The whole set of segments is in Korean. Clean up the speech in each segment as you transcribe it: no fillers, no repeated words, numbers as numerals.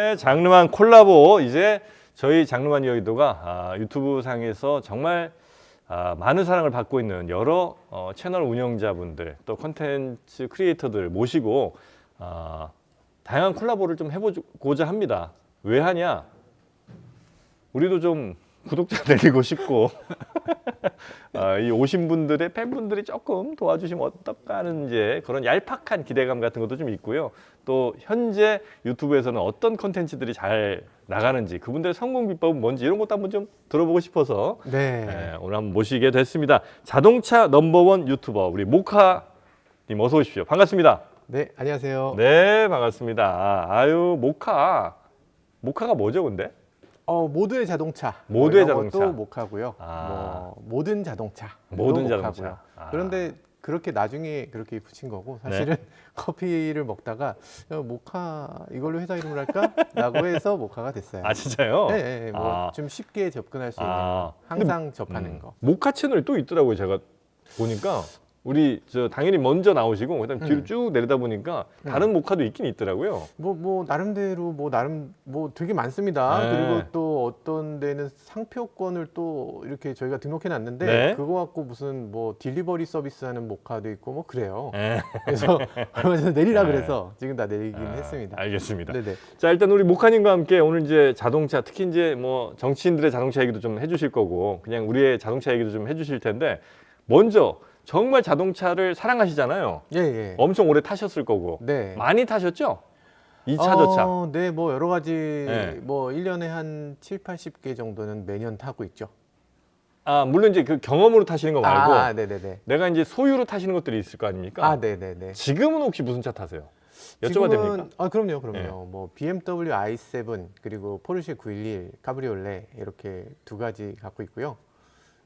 네, 장르만 콜라보. 이제 저희 장르만 여의도가 유튜브 상에서 정말 많은 사랑을 받고 있는 여러 채널 운영자분들 또 콘텐츠 크리에이터들 모시고 다양한 콜라보를 좀 해보고자 합니다. 왜 하냐? 우리도 좀 구독자 늘리고 싶고 이 오신 분들의 팬분들이 조금 도와주시면 어떨까 하는 이제 그런 얄팍한 기대감 같은 것도 좀 있고요. 또 현재 유튜브에서는 어떤 콘텐츠들이 잘 나가는지 그분들의 성공 비법은 뭔지 이런 것도 한번 좀 들어보고 싶어서 오늘 한번 모시게 됐습니다. 자동차 넘버원 유튜버 우리 모카님 어서 오십시오. 반갑습니다. 네, 안녕하세요. 네, 반갑습니다. 아유, 모카가 뭐죠, 근데? 모두의 자동차. 모두의 이런 자동차. 것도 모카고요. 모든 자동차. 모든 모카고요. 자동차. 그런데 그렇게 나중에 그렇게 붙인 거고 사실은 커피를 먹다가 모카 이걸로 회사 이름을 할까? 라고 해서 모카가 됐어요. 아, 진짜요? 네, 좀 쉽게 접근할 수 있는 거. 항상 접하는 거. 모카 채널이 또 있더라고요. 제가 보니까 우리 당연히 먼저 나오시고 그다음 뒤로 쭉 내리다 보니까 다른 모카도 있긴 있더라고요. 나름대로 되게 많습니다. 네. 그리고 또 어떤 데는 상표권을 또 이렇게 저희가 등록해 놨는데 그거 갖고 무슨 딜리버리 서비스 하는 모카도 있고 그래요. 그래서 얼마 전에 내리라 그래서 지금 다 내리긴 했습니다. 알겠습니다. 네네. 자, 일단 우리 모카님과 함께 오늘 이제 자동차, 특히 이제 정치인들의 자동차 얘기도 좀 해주실 거고 그냥 우리의 자동차 얘기도 좀 해주실 텐데 먼저 정말 자동차를 사랑하시잖아요. 예. 엄청 오래 타셨을 거고. 네. 많이 타셨죠? 2차저차. 네, 여러 가지 1년에 한 7, 80개 정도는 매년 타고 있죠. 물론 이제 그 경험으로 타시는 거 말고 네네네. 내가 이제 소유로 타시는 것들이 있을 거 아닙니까? 네네네. 지금은 혹시 무슨 차 타세요? 여쭤봐도 됩니까? 그럼요. 네. BMW i7 그리고 포르쉐 911 카브리올레 이렇게 두 가지 갖고 있고요.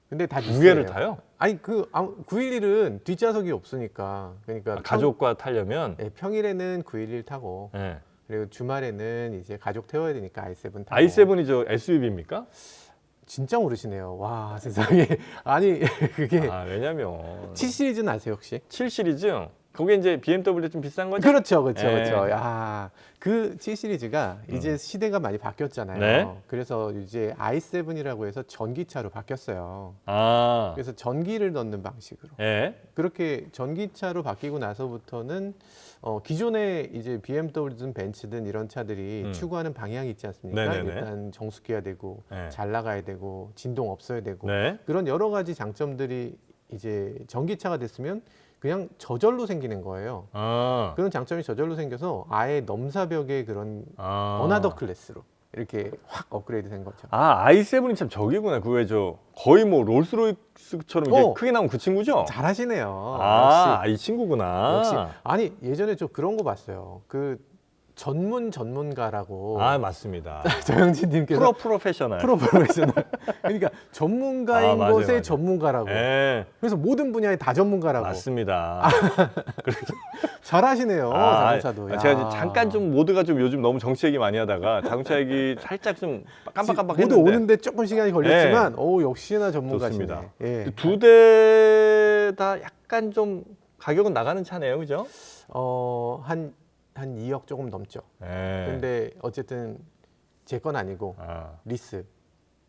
근데 다 두 개를 비싸요. 타요? 아니 911은 뒷좌석이 없으니까 그러니까 가족과 타려면 평일에는 911 타고 그리고 주말에는 이제 가족 태워야 되니까 i7 타고. i7이 저 SUV입니까? 진짜 모르시네요. 와 세상에. 아니 그게 왜냐면 7 시리즈는 아세요 혹시? 7 시리즈 그게 이제 BMW 좀 비싼 거죠? 그렇죠. 야, 그 7 시리즈가 이제 시대가 많이 바뀌었잖아요. 네. 그래서 이제 i7이라고 해서 전기차로 바뀌었어요. 그래서 전기를 넣는 방식으로. 그렇게 전기차로 바뀌고 나서부터는 기존에 이제 BMW든 벤츠든 이런 차들이 추구하는 방향이 있지 않습니까? 네네네. 일단 정숙해야 되고 잘 나가야 되고 진동 없어야 되고 네. 그런 여러 가지 장점들이 이제 전기차가 됐으면 그냥 저절로 생기는 거예요. 그런 장점이 저절로 생겨서 아예 넘사벽의 그런 어나더 클래스로 이렇게 확 업그레이드 된 거죠. i7이 참 저기구나. 그 왜 거의 롤스로이스처럼 이렇게 크게 나온 그 친구죠? 잘하시네요. 이 친구구나. 역시. 아니 예전에 저 그런 거 봤어요. 그 전문가라고. 맞습니다. 정영진님께서 프로페셔널. 그러니까 전문가인 맞아요, 것의 맞아요. 전문가라고. 그래서 모든 분야에 다 전문가라고. 맞습니다. 잘하시네요. 자동차도. 제가 이제 잠깐 좀 모두가 좀 요즘 너무 정치 얘기 많이 하다가 자동차 얘기 살짝 좀 깜빡깜빡 모두 했는데 오는데 조금 시간이 걸렸지만 역시나 전문가시네. 좋습니다. 두 대 다 약간 좀 가격은 나가는 차네요, 그죠? 한 2억 조금 넘죠. 근데 어쨌든 제 건 아니고 리스.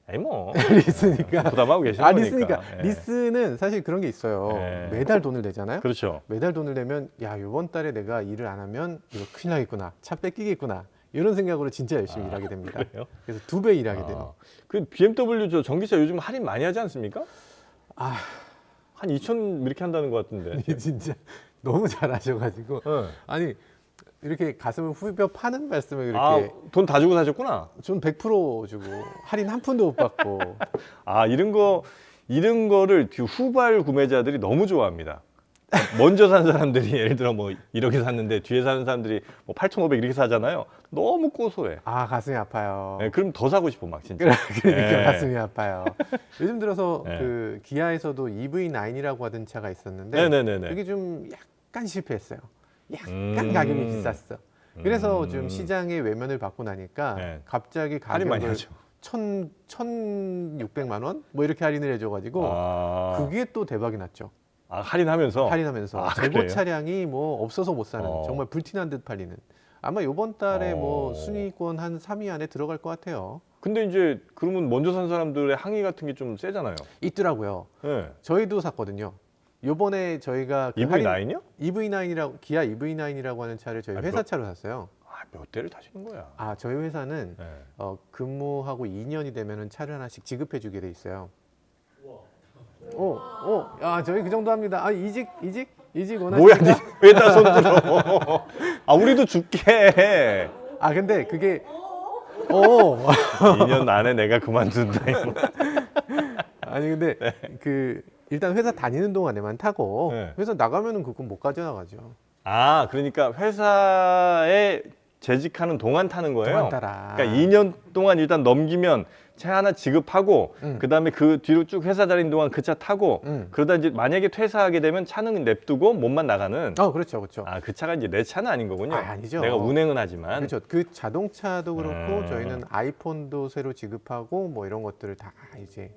리스니까. 부담하고 계시는 거니까. 리스니까. 리스는 사실 그런 게 있어요. 매달 돈을 내잖아요. 그렇죠. 매달 돈을 내면 이번 달에 내가 일을 안 하면 이거 큰일 나겠구나. 차 뺏기겠구나. 이런 생각으로 진짜 열심히 일하게 됩니다. 그래요? 그래서 2배 일하게 돼요. 그 BMW 저 전기차 요즘 할인 많이 하지 않습니까? 한 2천 이렇게 한다는 것 같은데. 진짜 너무 잘하셔가지고 아니 이렇게 가슴을 후벼 파는 말씀을 이렇게 돈 다 주고 사셨구나. 전 100% 주고 할인 한 푼도 못 받고 이런 거를 후발 구매자들이 너무 좋아합니다. 먼저 산 사람들이 예를 들어 1억에 샀는데 뒤에 사는 사람들이 8,500 이렇게 사잖아요. 너무 고소해. 가슴이 아파요. 그럼 더 사고 싶어 막 진짜. 그러니까 가슴이 아파요. 요즘 들어서 그 기아에서도 EV9이라고 하던 차가 있었는데 그게 좀 약간 실패했어요. 약간 가격이 비쌌어. 그래서 좀 시장의 외면을 받고 나니까 갑자기 가격을 1,600만 원? 이렇게 할인을 해줘가지고 그게 또 대박이 났죠. 할인하면서 재고 차량이 없어서 못 사는 정말 불티난 듯 팔리는 아마 이번 달에 뭐 순위권 한 3위 안에 들어갈 것 같아요. 근데 이제 그러면 먼저 산 사람들의 항의 같은 게 좀 세잖아요. 있더라고요. 네. 저희도 샀거든요. 요번에 저희가 그 EV9이요? EV9이라고 기아 EV9이라고 하는 차를 저희 회사 차로 샀어요. 몇 대를 타시는 거야? 저희 회사는 네. 근무하고 2년이 되면은 차를 하나씩 지급해 주게 돼 있어요. 저희 그 정도 합니다. 이직 원하십니까? 뭐야, 왜다 손 들어? 우리도 줄게. 근데 그게 2년 안에 내가 그만둔다. 이거. 아니 근데 그 일단 회사 다니는 동안에만 타고 네. 회사 나가면은 그거 못 가져나가죠. 그러니까 회사에 재직하는 동안 타는 거예요? 동안 따라. 그러니까 2년 동안 일단 넘기면 차 하나 지급하고 그다음에 그 뒤로 쭉 회사 다니는 동안 그 차 타고 그러다 이제 만약에 퇴사하게 되면 차는 냅두고 몸만 나가는. 그렇죠. 그 차가 이제 내 차는 아닌 거군요. 아니죠. 내가 운행은 하지만. 그렇죠. 그 자동차도 그렇고 저희는 아이폰도 새로 지급하고 뭐 이런 것들을 다 이제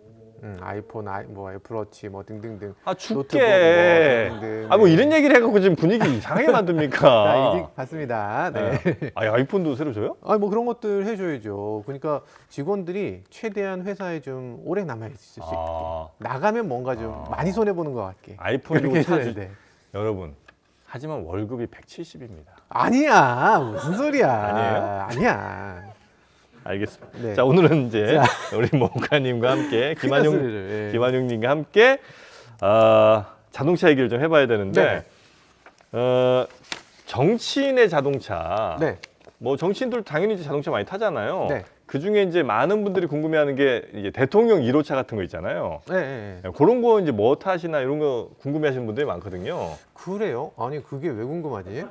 아이폰, 뭐 애플워치 뭐 등등등. 줄게. 뭐 이런 얘기를 해갖고 지금 분위기 이상하게 만듭니까? 이직 받습니다. 네. 아이폰도 새로 줘요? 뭐 그런 것들 해줘야죠. 그러니까 직원들이 최대한 회사에 좀 오래 남아 있을 수 있게 나가면 뭔가 좀 많이 손해 보는 것 같게. 아이폰 그렇게 주고 해줘야 돼. 여러분. 하지만 월급이 170입니다. 아니야. 무슨 소리야. 아니에요? 아니야. 알겠습니다. 네. 자, 오늘은 이제 우리 모카님과 함께 김한용님과 함께 자동차 얘기를 좀 해봐야 되는데 정치인의 자동차. 네. 뭐 정치인들 당연히 이제 자동차 많이 타잖아요. 네. 그 중에 이제 많은 분들이 궁금해하는 게 이제 대통령 1호차 같은 거 있잖아요. 네. 그런 거 이제 뭐 타시나 이런 거 궁금해하시는 분들이 많거든요. 그래요? 아니 그게 왜 궁금하지?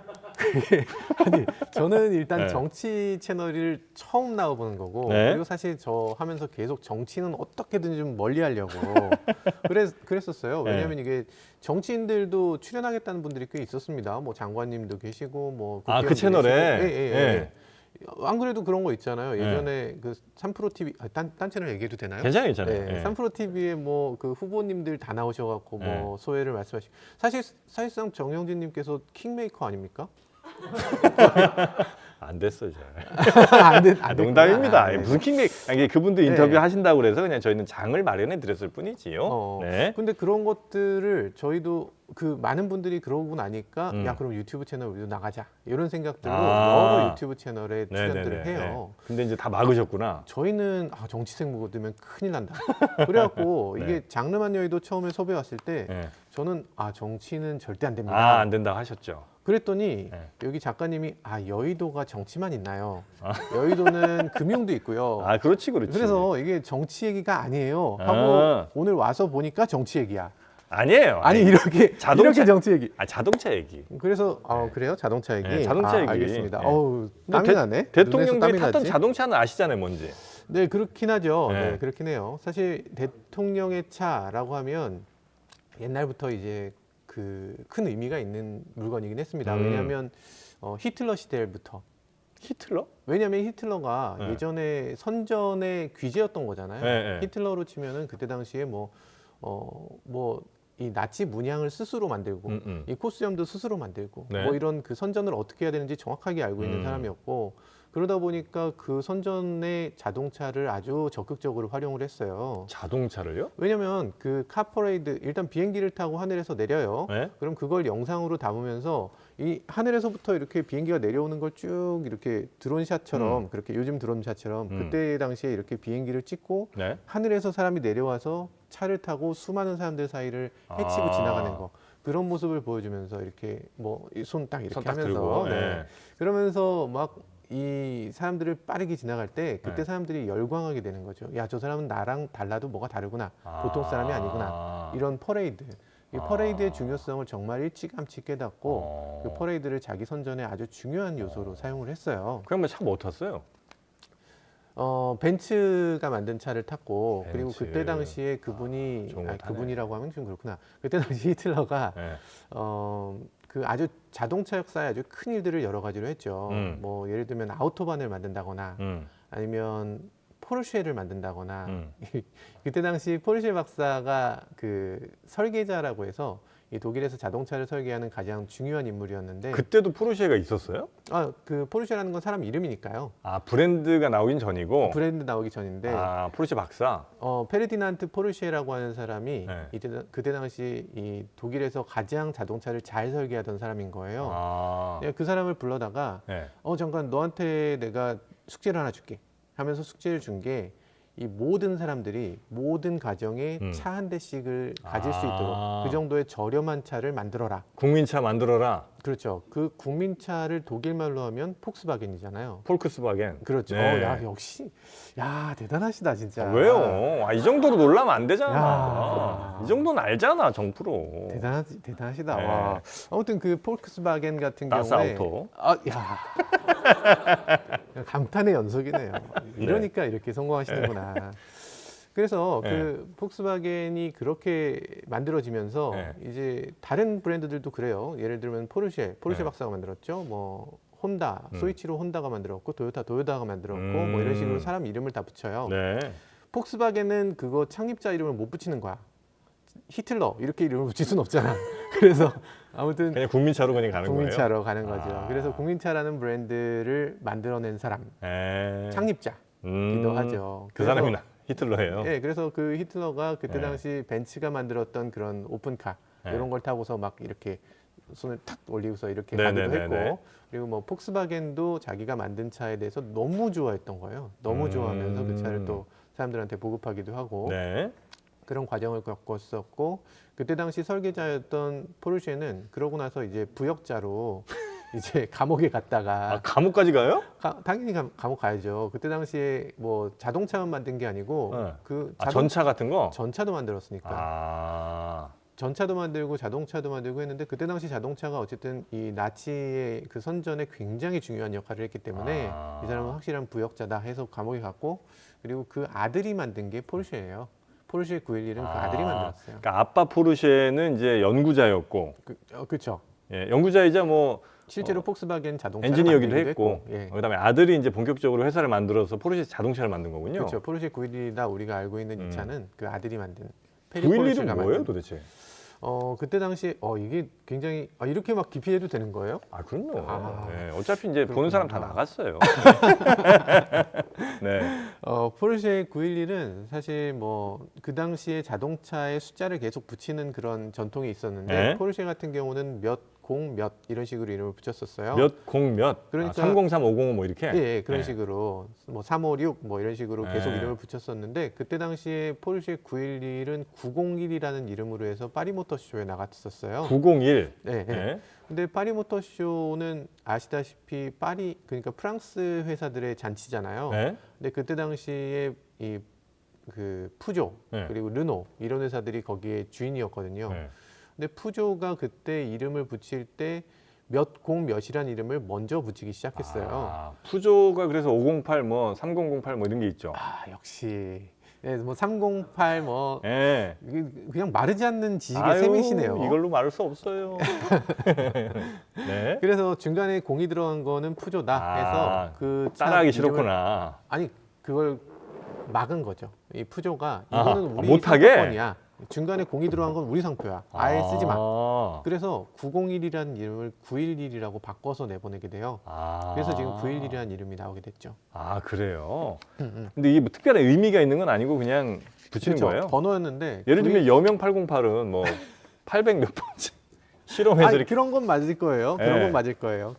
아니 저는 일단 정치 채널을 처음 나와보는 거고 그리고 사실 저 하면서 계속 정치는 어떻게든 좀 멀리하려고 그랬었어요. 왜냐하면 이게 정치인들도 출연하겠다는 분들이 꽤 있었습니다. 뭐 장관님도 계시고 뭐 그 채널에. 예. 안 그래도 그런 거 있잖아요. 예전에 그 3프로 TV 딴 채널 얘기해도 되나요? 괜찮아요. 네, 3프로 TV에 뭐 그 후보님들 다 나오셔갖고 뭐 소회를 말씀하시고 사실상 정영진님께서 킹메이커 아닙니까? 안 됐어 이제. 농담입니다. 무슨 킹메이커? 그분들 인터뷰 하신다고 그래서 그냥 저희는 장을 마련해 드렸을 뿐이지요. 근데 그런 것들을 저희도 그 많은 분들이 그러고 나니까 야 그럼 유튜브 채널 우리도 나가자 이런 생각들로 여러 유튜브 채널에 출연들을 해요. 근데 이제 다 막으셨구나. 저희는 정치생 묻으면 큰일 난다. 그래갖고 이게 장르만 여의도 처음에 섭외 왔을 때 저는 정치는 절대 안 됩니다. 안 된다고 하셨죠. 그랬더니 여기 작가님이 여의도가 정치만 있나요? 여의도는 금융도 있고요. 그렇지. 그래서 이게 정치 얘기가 아니에요. 하고 오늘 와서 보니까 정치 얘기야. 아니에요. 이렇게 정치 얘기. 자동차 얘기. 그래서 그래요? 자동차 얘기. 자동차 얘기. 알겠습니다. 땀이 나네. 대통령들이 탔던 자동차는 아시잖아요, 뭔지. 네, 그렇긴 하죠. 네, 그렇긴 해요. 사실 대통령의 차라고 하면 옛날부터 이제 그 큰 의미가 있는 물건이긴 했습니다. 왜냐하면 히틀러 시대부터. 히틀러? 왜냐하면 히틀러가 예전에 선전의 귀재였던 거잖아요. 히틀러로 치면은 그때 당시에 이 나치 문양을 스스로 만들고 이 코스염도 스스로 만들고 뭐 이런 그 선전을 어떻게 해야 되는지 정확하게 알고 있는 사람이었고 그러다 보니까 그 선전의 자동차를 아주 적극적으로 활용을 했어요. 자동차를요? 왜냐면 그 카퍼레이드 일단 비행기를 타고 하늘에서 내려요. 그럼 그걸 영상으로 담으면서 이 하늘에서부터 이렇게 비행기가 내려오는 걸 쭉 이렇게 드론샷처럼 그렇게 요즘 드론샷처럼 그때 당시에 이렇게 비행기를 찍고 하늘에서 사람이 내려와서 차를 타고 수많은 사람들 사이를 헤치고 지나가는 거 그런 모습을 보여주면서 이렇게 뭐 손 딱 이렇게 하면서 들고, 그러면서 막 이 사람들을 빠르게 지나갈 때 그때 사람들이 열광하게 되는 거죠. 야, 저 사람은 나랑 달라도 뭐가 다르구나. 보통 사람이 아니구나. 이런 퍼레이드. 이 퍼레이드의 중요성을 정말 일찌감치 깨닫고 그 퍼레이드를 자기 선전에 아주 중요한 요소로 사용을 했어요. 그러면 차 뭐 탔어요? 벤츠가 만든 차를 탔고 벤츠. 그리고 그때 당시에 그분이 그분이라고 하면 좀 그렇구나. 그때 당시 히틀러가 그 아주 자동차 역사에 아주 큰 일들을 여러 가지로 했죠. 뭐 예를 들면 아우토반을 만든다거나 아니면 포르쉐를 만든다거나 그때 당시 포르쉐 박사가 그 설계자라고 해서 이 독일에서 자동차를 설계하는 가장 중요한 인물이었는데 그때도 포르쉐가 있었어요? 그 포르쉐라는 건 사람 이름이니까요. 아, 브랜드가 나오긴 전이고. 브랜드 나오기 전인데 아, 포르쉐 박사. 페르디난트 포르쉐라고 하는 사람이 네. 그때 당시 이 독일에서 가장 자동차를 잘 설계하던 사람인 거예요. 그 사람을 불러다가 네. 잠깐 너한테 내가 숙제를 하나 줄게 하면서 숙제를 준 게 이 모든 사람들이 모든 가정에 차 한 대씩을 가질 수 있도록 그 정도의 저렴한 차를 만들어라. 국민차 만들어라. 그렇죠. 그 국민차를 독일말로 하면 폭스바겐이잖아요. 폴크스바겐. 그렇죠. 네. 야, 역시 대단하시다 진짜. 왜요? 이 정도로 놀라면 안 되잖아. 야. 이 정도는 알잖아, 정프로. 대단하시다. 네. 와. 아무튼 그 폴크스바겐 같은 다스 경우에 아우토. 야. 감탄의 연속이네요. 이러니까 이렇게 성공하시는구나. 그래서 네. 그 폭스바겐이 그렇게 만들어지면서 네. 이제 다른 브랜드들도 그래요. 예를 들면 포르쉐 네. 박사가 만들었죠. 뭐 혼다, 소이치로 혼다가 만들었고 도요타가 만들었고 뭐 이런 식으로 사람 이름을 다 붙여요. 네. 폭스바겐은 그거 창립자 이름을 못 붙이는 거야. 히틀러 이렇게 이름을 붙일 순 없잖아. 그래서 아무튼 그냥 국민차로 그냥 가는 거예요? 국민차로 가는 거죠. 그래서 국민차라는 브랜드를 만들어낸 사람, 창립자기도 하죠. 그 사람이 히틀러예요. 네, 그래서 그 히틀러가 그때 네. 당시 벤츠가 만들었던 그런 오픈카 네. 이런 걸 타고서 막 이렇게 손을 탁 올리고서 이렇게 네, 가기도 네, 네, 했고, 그리고 뭐 폭스바겐도 자기가 만든 차에 대해서 너무 좋아했던 거예요. 너무 좋아하면서 그 차를 또 사람들한테 보급하기도 하고 네. 그런 과정을 겪었었고, 그때 당시 설계자였던 포르쉐는 그러고 나서 이제 부역자로 이제 감옥에 갔다가 감옥까지 가요? 당연히 감옥 가야죠. 그때 당시에 뭐 자동차만 만든 게 아니고 네. 그 전차 같은 거? 전차도 만들었으니까. 전차도 만들고 자동차도 만들고 했는데 그때 당시 자동차가 어쨌든 이 나치의 그 선전에 굉장히 중요한 역할을 했기 때문에 이 사람은 확실한 부역자다 해서 감옥에 갔고, 그리고 그 아들이 만든 게 포르쉐예요. 포르쉐 911은 그 아들이 만들었어요. 그러니까 아빠 포르쉐는 이제 연구자였고, 그렇죠. 예, 연구자이자 뭐 실제로 폭스바겐 자동차 엔지니어기도 했고, 예. 그다음에 아들이 이제 본격적으로 회사를 만들어서 포르쉐 자동차를 만든 거군요. 그렇죠. 포르쉐 911이다 우리가 알고 있는 이 차는 그 아들이 만든. 911은 뭐예요, 도대체? 그때 당시에 이게 굉장히 이렇게 막 깊이 해도 되는 거예요? 그럼요. 네, 어차피 이제 보는 사람 다 나갔어요. 네. 포르쉐 911은 사실 뭐 그 당시에 자동차의 숫자를 계속 붙이는 그런 전통이 있었는데, 네. 포르쉐 같은 경우는 몇 이런 식으로 이름을 붙였었어요. 몇. 그러니까 303, 505 뭐 이렇게. 예, 그런 식으로 뭐 356 뭐 이런 식으로 계속 네. 이름을 붙였었는데, 그때 당시에 포르쉐 911은 901이라는 이름으로 해서 파리 모터쇼에 나갔었어요. 901. 네. 네. 근데 파리 모터쇼는 아시다시피 파리, 그러니까 프랑스 회사들의 잔치잖아요. 네. 근데 그때 당시에 이 그 푸조 네. 그리고 르노 이런 회사들이 거기에 주인이었거든요. 네. 근데 푸조가 그때 이름을 붙일 때 몇이란 이름을 먼저 붙이기 시작했어요. 푸조가 그래서 508, 뭐 3008 뭐 이런 게 있죠. 역시. 네, 뭐 308 뭐 네. 그냥 마르지 않는 지식의 셈이시네요. 이걸로 말할 수 없어요. 네. 그래서 중간에 공이 들어간 거는 푸조다 해서 그 따라하기 이름을- 싫었구나. 아니 그걸 막은 거죠. 이 푸조가 이거는 우리 못하게? 상표권이야. 중간에 공이 들어간 건 우리 상표야. 아예 쓰지 마. 그래서 901이라는 이름을 911이라고 바꿔서 내보내게 돼요. 그래서 지금 911이라는 이름이 나오게 됐죠. 그래요. 근데 이게 뭐 특별한 의미가 있는 건 아니고 그냥 붙이는 그렇죠. 거예요? 번호였는데 예를 들면 여명 808은 뭐 800 몇 번째 실험해서 이렇게. 그런 건 맞을 거예요. 그런 네. 건 맞을 거예요.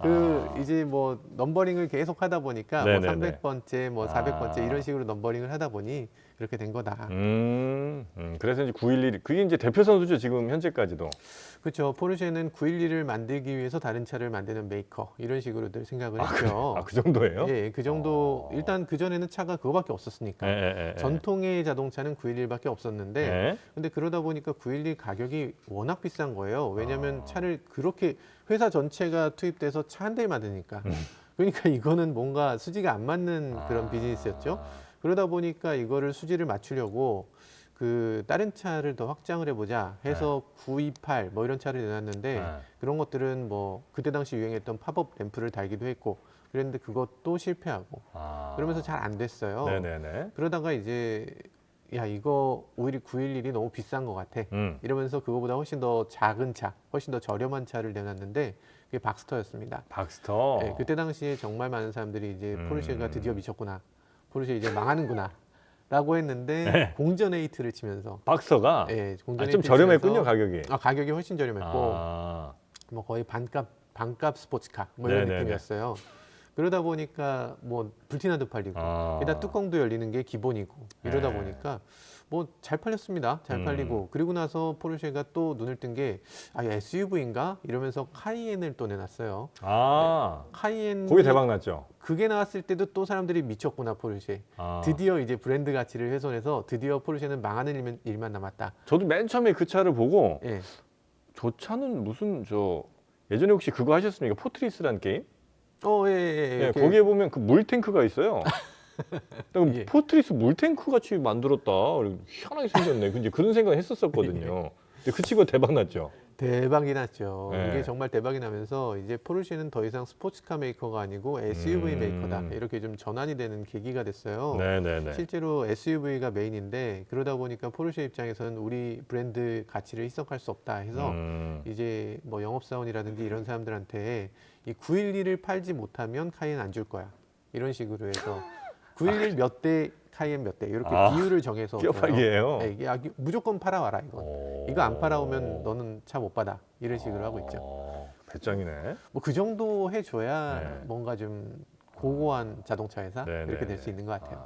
이제 뭐 넘버링을 계속 하다 보니까 뭐 네네네. 300번째, 뭐 400번째 이런 식으로 넘버링을 하다 보니 그렇게 된 거다. 그래서 이제 911 그게 이제 대표 선수죠, 지금 현재까지도. 그렇죠. 포르쉐는 911을 만들기 위해서 다른 차를 만드는 메이커 이런 식으로들 생각을 했죠. 그 정도예요? 예, 그 정도. 일단 그 전에는 차가 그거밖에 없었으니까. 예. 전통의 자동차는 911밖에 없었는데, 예. 근데 그러다 보니까 911 가격이 워낙 비싼 거예요. 왜냐하면 차를 그렇게 회사 전체가 투입돼서 차 한 대를 만드니까. 그러니까 이거는 뭔가 수지가 안 맞는 그런 비즈니스였죠. 그러다 보니까 이거를 수지를 맞추려고 그 다른 차를 더 확장을 해보자 해서 928 뭐 이런 차를 내놨는데, 그런 것들은 뭐 그때 당시 유행했던 팝업 램프를 달기도 했고 그랬는데 그것도 실패하고 그러면서 잘 안 됐어요. 네네네. 그러다가 이제 야 이거 오히려 911이 너무 비싼 것 같아. 이러면서 그거보다 훨씬 더 작은 차, 훨씬 더 저렴한 차를 내놨는데 그게 박스터였습니다. 박스터. 네, 그때 당시에 정말 많은 사람들이 이제 포르쉐가 드디어 미쳤구나, 포르쉐 이제 망하는구나. 라고 했는데 네. 공전 에이트를 치면서 박스터가 네, 공전 좀 에이트를 저렴했군요, 치면서 가격이. 가격이 훨씬 저렴했고 뭐 거의 반값 스포츠카 뭐 이런 네네네. 느낌이었어요. 그러다 보니까 뭐 불티나도 팔리고 게다가 뚜껑도 열리는 게 기본이고 이러다 네. 보니까 뭐 잘 팔렸습니다. 잘 팔리고 그리고 나서 포르쉐가 또 눈을 뜬 게 SUV인가 이러면서 카이엔을 또 내놨어요. 카이엔 거기 대박 났죠. 그게 나왔을 때도 또 사람들이 미쳤구나 포르쉐. 드디어 이제 브랜드 가치를 훼손해서 드디어 포르쉐는 망하는 일만 남았다. 저도 맨 처음에 그 차를 보고 예. 저 차는 무슨 예전에 혹시 그거 하셨습니까? 포트리스라는 게임? 예. 거기에 보면 그 물탱크가 있어요. 예. 포트리스 물탱크 같이 만들었다. 희한하게 생겼네. 근데 그런 생각 했었거든요. 근데 그 친구가 대박 났죠. 대박이 났죠. 네. 이게 정말 대박이 나면서 이제 포르쉐는 더 이상 스포츠카 메이커가 아니고 SUV 메이커다. 이렇게 좀 전환이 되는 계기가 됐어요. 네네네. 실제로 SUV가 메인인데 그러다 보니까 포르쉐 입장에서는 우리 브랜드 가치를 희석할 수 없다 해서 이제 뭐 영업사원이라든지 이런 사람들한테 이 911을 팔지 못하면 카이엔 안 줄 거야. 이런 식으로 해서 911 몇 대, 카이엔 몇 대 이렇게 비율을 정해서 끼어팔기예요. 네, 이게 무조건 팔아와라 이거 안 팔아오면 너는 차 못 받아 이런 식으로 하고 있죠. 배짱이네. 뭐 그 정도 해줘야 네. 뭔가 좀 고고한 자동차 회사 네, 이렇게 네, 될 수 있는 것 같아요.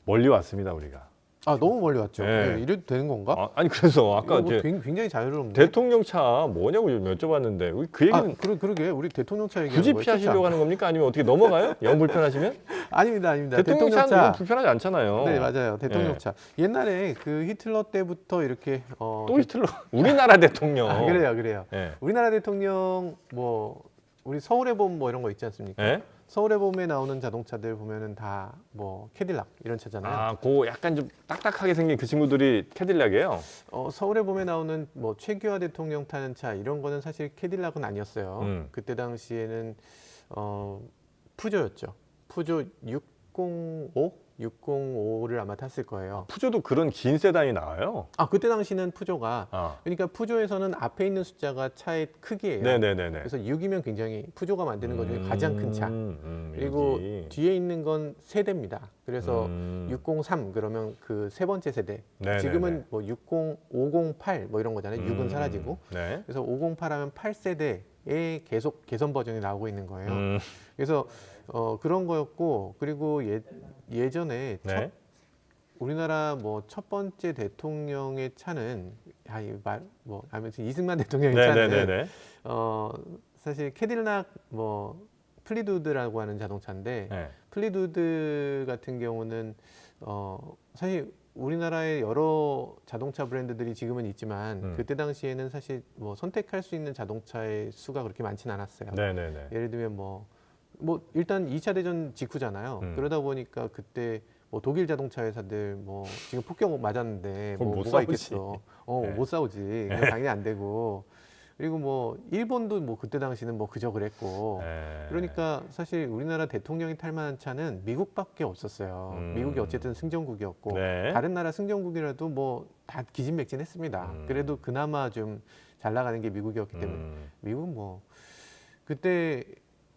멀리 왔습니다 우리가. 너무 멀리 왔죠. 네. 네, 이래도 되는 건가? 아니 그래서 아까 이거 뭐 이제 굉장히 자유로운데. 대통령 차 뭐냐고 여쭤봤는데 그 얘기는 그러게 우리 대통령 차 얘기하는 굳이 거예요, 피하시려고 하는 겁니까? 아니면 어떻게 넘어가요? 영 불편하시면? 아닙니다. 대통령 차는 영 불편하지 않잖아요. 네 맞아요. 대통령 네. 차. 옛날에 그 히틀러 때부터 이렇게 또 히틀러 우리나라 대통령. 그래요. 네. 우리나라 대통령 뭐 우리 서울의 봄 뭐 이런 거 있지 않습니까? 네? 서울의 봄에 나오는 자동차들 보면은 다 뭐 캐딜락 이런 차잖아요. 그 약간 좀 딱딱하게 생긴 그 친구들이 캐딜락이에요. 서울의 봄에 나오는 뭐 최규하 대통령 타는 차 이런 거는 사실 캐딜락은 아니었어요. 그때 당시에는 푸조였죠. 푸조 605를 아마 탔을 거예요. 푸조도 그런 긴 세단이 나와요. 그때 당시는 푸조가 그러니까 푸조에서는 앞에 있는 숫자가 차의 크기예요. 네네네네. 그래서 6이면 굉장히 푸조가 만드는 것 중에 가장 큰 차. 그리고 뒤에 있는 건 세대입니다. 그래서 603 그러면 그 세 번째 세대. 네네네. 지금은 뭐 60, 508 뭐 이런 거잖아요. 6은 사라지고. 네. 그래서 508 하면 8세대에 계속 개선 버전이 나오고 있는 거예요. 그래서 그런 거였고 그리고 예전에 네. 우리나라 뭐 첫 번째 대통령의 차는 아무튼 이승만 대통령의 네네네네. 차는 사실 캐딜락 뭐 플리두드라고 하는 자동차인데 네. 플리두드 같은 경우는 사실 우리나라의 여러 자동차 브랜드들이 지금은 있지만 그때 당시에는 사실 뭐 선택할 수 있는 자동차의 수가 그렇게 많지는 않았어요. 네네네. 예를 들면 뭐 일단 2차 대전 직후잖아요. 그러다 보니까 그때 뭐 독일 자동차 회사들 뭐 지금 폭격 맞았는데 그럼 못 뭐가 싸우지. 있겠어. 네. 못 싸우지. 그건 당연히 안 되고. 그리고 뭐 일본도 뭐 그때 당시는 뭐 그저 그랬고. 네. 그러니까 사실 우리나라 대통령이 탈 만한 차는 미국밖에 없었어요. 미국이 어쨌든 승전국이었고 네. 다른 나라 승전국이라도 뭐 다 기진맥진했습니다. 그래도 그나마 좀 잘 나가는 게 미국이었기 때문에 미국은 뭐 그때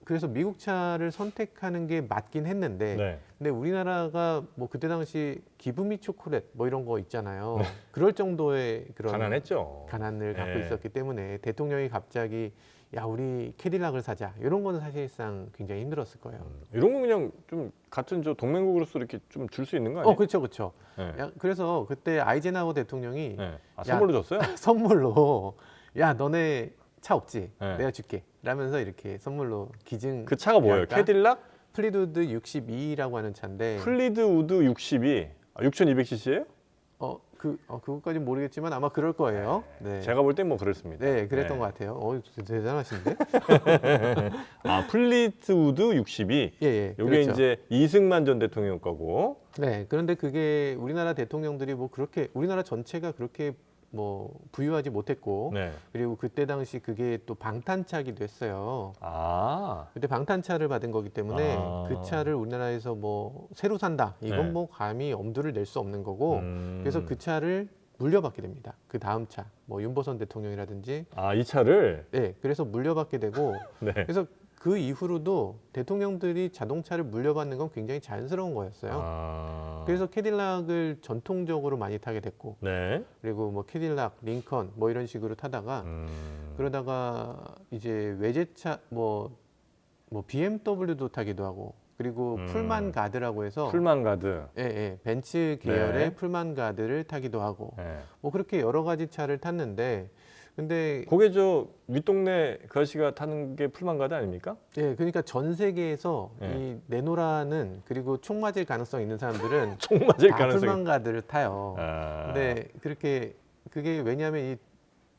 그래서 미국 차를 선택하는 게 맞긴 했는데 네. 근데 우리나라가 뭐 그때 당시 기브미 초콜릿 뭐 이런 거 있잖아요. 그럴 정도의 그런 가난했죠. 가난을 갖고 네. 있었기 때문에 대통령이 갑자기 야 우리 캐딜락을 사자 이런 거는 사실상 굉장히 힘들었을 거예요. 이런 거 그냥 좀 같은 동맹국으로서 이렇게 좀 줄 수 있는 거 아니에요? 그렇죠. 네. 그래서 그때 아이젠하워 대통령이 네. 선물로 줬어요? 선물로 야 너네 차 없지? 네. 내가 줄게. 라면서 이렇게 선물로 기증. 그 차가 뭐예요? 할까? 캐딜락? 플리두드 62라고 하는 차인데. 플리드우드 62. 6200cc예요? 그것까지는 모르겠지만 아마 그럴 거예요. 네. 제가 볼 땐 뭐 그렇습니다. 네, 그랬던 것 같아요. 대단하신데? 플리드우드 62. 예. 요게 그렇죠. 이제 이승만 전 대통령 거고. 네, 그런데 그게 우리나라 대통령들이 뭐 그렇게 우리나라 전체가 그렇게 뭐 부유하지 못했고 네. 그리고 그때 당시 그게 또 방탄차기도 했어요. 아. 그때 방탄차를 받은 거기 때문에 그 차를 우리나라에서 뭐 새로 산다. 이건 네. 뭐 감히 엄두를 낼 수 없는 거고 그래서 그 차를 물려받게 됩니다. 그 다음 차, 뭐 윤보선 대통령이라든지. 아, 이 차를? 네, 그래서 물려받게 되고 네. 그래서 그 이후로도 대통령들이 자동차를 물려받는 건 굉장히 자연스러운 거였어요. 아. 그래서 캐딜락을 전통적으로 많이 타게 됐고 네. 그리고 뭐 캐딜락, 링컨 뭐 이런 식으로 타다가 그러다가 이제 외제차 뭐 BMW도 타기도 하고 그리고 풀만 가드라고 해서 풀만 가드. 예, 예, 벤츠 계열의 네. 풀만 가드를 타기도 하고 네. 뭐 그렇게 여러 가지 차를 탔는데 근데 그게 저 윗동네 그 아저씨가 타는 게 풀만 가드 아닙니까? 예, 그러니까 전 세계에서 네. 이 내노라는 그리고 총 맞을 가능성 있는 사람들은 총 맞을 다 가능성이. 풀만 가드를 타요. 아. 근데 그렇게 그게 왜냐하면 이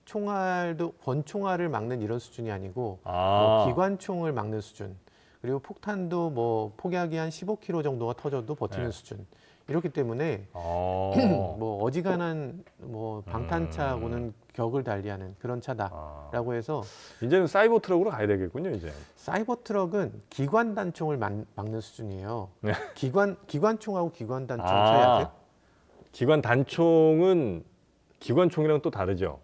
총알도 권총알을 막는 이런 수준이 아니고 뭐 기관총을 막는 수준 그리고 폭탄도 뭐 폭약이 한 15kg 정도가 터져도 버티는 네. 수준 이렇기 때문에 뭐 어지간한 뭐 방탄차하고는 격을 달리하는 그런 차다라고 해서 이제는 사이버 트럭으로 가야 되겠군요, 이제. 사이버 트럭은 기관 단총을 막는 수준이에요. 네. 기관총하고 기관 단총 차이 아세요? 기관 단총은 기관총이랑 또 다르죠.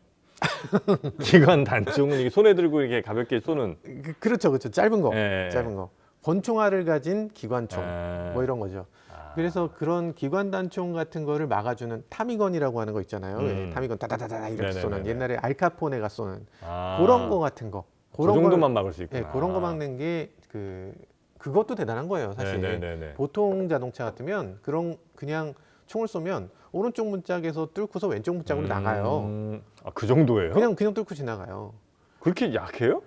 기관 단총은 이게 손에 들고 이렇게 가볍게 쏘는. 그렇죠, 그렇죠. 짧은 거, 예, 예. 짧은 거. 권총알을 가진 기관총, 아. 뭐 이런 거죠. 그래서 그런 기관 단총 같은 거를 막아주는 타미건이라고 하는 거 있잖아요. 왜 타미건 다다다다 이렇게 네네네네. 쏘는 옛날에 알카포네가 쏘는 그런 거 같은 거. 그 정도만 막을 수 있구나. 예, 그런 거 막는 게 그것도 대단한 거예요, 사실. 네네네네. 보통 자동차 같으면 그냥 총을 쏘면 오른쪽 문짝에서 뚫고서 왼쪽 문짝으로 나가요. 아, 그 정도예요? 그냥 뚫고 지나가요. 그렇게 약해요?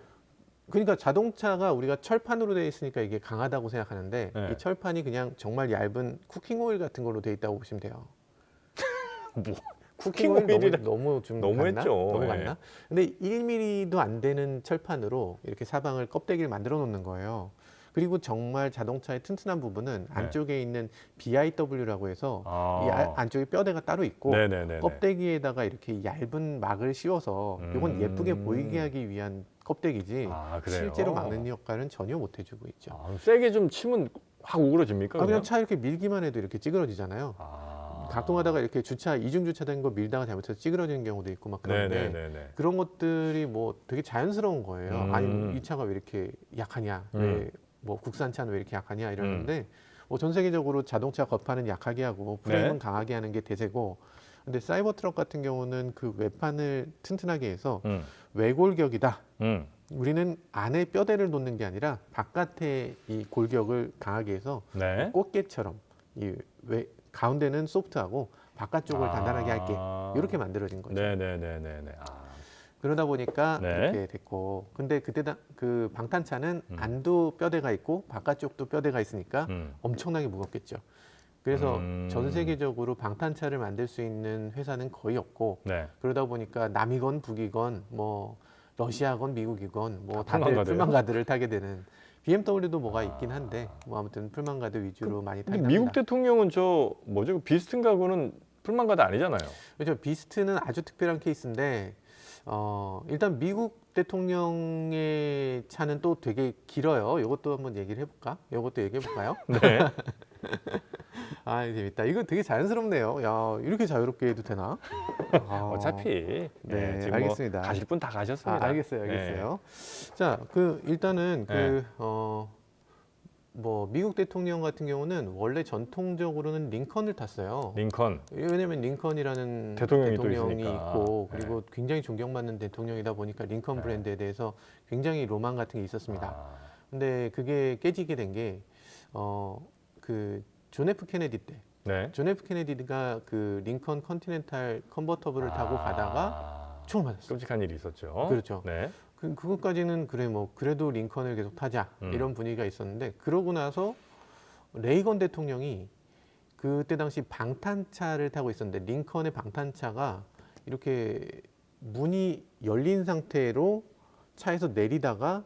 그러니까 자동차가 우리가 철판으로 되어 있으니까 이게 강하다고 생각하는데 네. 이 철판이 그냥 정말 얇은 쿠킹 오일 같은 걸로 되어 있다고 보시면 돼요. 뭐 쿠킹 오일 너무 좀 너무했죠. 갔나? 너무 네. 갔나? 근데 1mm도 안 되는 철판으로 이렇게 사방을 껍데기를 만들어 놓는 거예요. 그리고 정말 자동차의 튼튼한 부분은 안쪽에 있는 BIW라고 해서 이 안쪽에 뼈대가 따로 있고 네네네네. 껍데기에다가 이렇게 얇은 막을 씌워서 이건 예쁘게 보이게 하기 위한 껍데기지 그래요? 실제로 막는 역할은 전혀 못 해주고 있죠. 세게 좀 치면 확 우그러집니까? 그냥 차 이렇게 밀기만 해도 이렇게 찌그러지잖아요. 가끔 하다가 이렇게 이중 주차된 거 밀다가 잘못해서 찌그러지는 경우도 있고 막 그런데 네네네네. 그런 것들이 뭐 되게 자연스러운 거예요. 아니 이 차가 왜 이렇게 약하냐? 왜 뭐 국산차는 왜 이렇게 약하냐 이러는데 뭐 전 세계적으로 자동차 겉판은 약하게 하고 프레임은 네. 강하게 하는 게 대세고 근데 사이버 트럭 같은 경우는 그 외판을 튼튼하게 해서 외골격이다. 우리는 안에 뼈대를 놓는 게 아니라 바깥에 이 골격을 강하게 해서 네. 꽃게처럼 가운데는 소프트하고 바깥쪽을 단단하게 할게 이렇게 만들어진 거죠. 네네네네네. 그러다 보니까 네. 이렇게 됐고 근데 그때 그 방탄차는 안도 뼈대가 있고 바깥쪽도 뼈대가 있으니까 엄청나게 무겁겠죠. 그래서 전 세계적으로 방탄차를 만들 수 있는 회사는 거의 없고 네. 그러다 보니까 남이건 북이건 뭐 러시아건 미국이건 뭐 다 다들 풀만가드예요? 풀만가드를 타게 되는 BMW도 뭐가 있긴 한데 뭐 아무튼 풀만가드 위주로 많이 타긴 근데 미국 합니다. 대통령은 저 뭐죠? 비스튼가고는 풀만가드 아니잖아요. 그렇죠. 비스트는 아주 특별한 케이스인데 일단 미국 대통령의 차는 또 되게 길어요. 이것도 한번 얘기를 해볼까? 이것도 얘기해 볼까요? 네. 아 재밌다. 이거 되게 자연스럽네요. 야 이렇게 자유롭게 해도 되나? 어차피 네, 지금 알겠습니다. 가실 분 다 가셨습니다. 알겠어요. 자, 일단은 뭐 미국 대통령 같은 경우는 원래 전통적으로는 링컨을 탔어요. 링컨. 왜냐면 링컨이라는 대통령이 또 있으니까. 있고 그리고 굉장히 존경받는 대통령이다 보니까 링컨 브랜드에 대해서 굉장히 로망 같은 게 있었습니다. 근데 그게 깨지게 된 게 존 F 케네디 때 네. 존 F 케네디가 그 링컨 컨티넨탈 컨버터블을 타고 가다가 총을 맞았어요. 끔찍한 일이 있었죠. 그렇죠. 네. 그것까지는 그래도 링컨을 계속 타자 이런 분위기가 있었는데 그러고 나서 레이건 대통령이 그때 당시 방탄차를 타고 있었는데 링컨의 방탄차가 이렇게 문이 열린 상태로 차에서 내리다가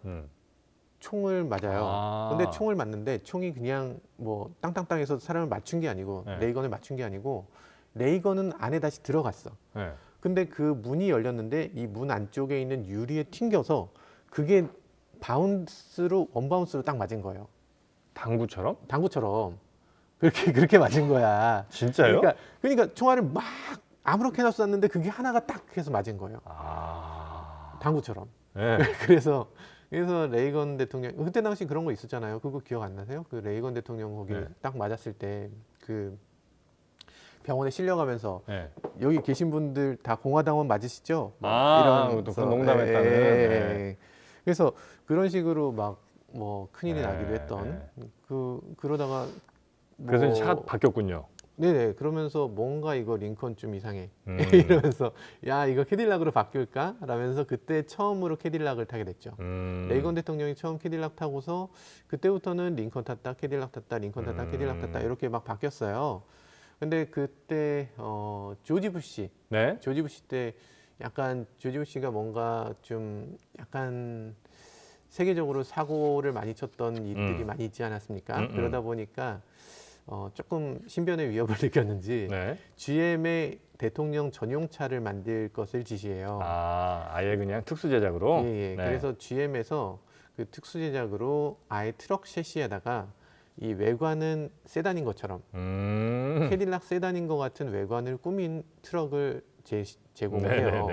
총을 맞아요. 근데 총을 맞는데 총이 그냥 뭐 땅땅땅해서 사람을 맞춘 게 아니고 네. 레이건을 맞춘 게 아니고 레이건은 안에 다시 들어갔어. 네. 근데 그 문이 열렸는데 이 문 안쪽에 있는 유리에 튕겨서 그게 원바운스로 딱 맞은 거예요. 당구처럼? 당구처럼 그렇게 맞은 거야. 진짜요? 그러니까 총알을 막 아무렇게나 쐈는데 그게 하나가 딱 해서 맞은 거예요. 당구처럼. 네. 그래서 레이건 대통령 그때 당시 그런 거 있었잖아요. 그거 기억 안 나세요? 그 레이건 대통령 거기 네. 딱 맞았을 때 그 병원에 실려가면서 네. 여기 계신 분들 다 공화당원 맞으시죠? 이런 또 그런 농담했다는. 네. 그래서 그런 식으로 막 뭐 큰일이 나기도 했던 그러다가 그래서 샷 바뀌었군요. 네네. 그러면서 뭔가 이거 링컨 좀 이상해. 이러면서 야 이거 캐딜락으로 바뀔까? 라면서 그때 처음으로 캐딜락을 타게 됐죠. 레이건 대통령이 처음 캐딜락 타고서 그때부터는 링컨 탔다, 캐딜락 탔다, 링컨 탔다, 캐딜락 탔다 이렇게 막 바뀌었어요. 근데 그때 조지 부시, 네. 조지 부시 때 약간 조지 부시가 뭔가 좀 약간 세계적으로 사고를 많이 쳤던 일들이 많이 있지 않았습니까? 그러다 보니까 조금 신변의 위협을 느꼈는지 네. GM의 대통령 전용차를 만들 것을 지시해요. 아예 그냥 특수 제작으로. 예. 네. 그래서 GM에서 그 특수 제작으로 아예 트럭 셰시에다가 이 외관은 세단인 것처럼 캐딜락 세단인 것 같은 외관을 꾸민 트럭을 제공해요.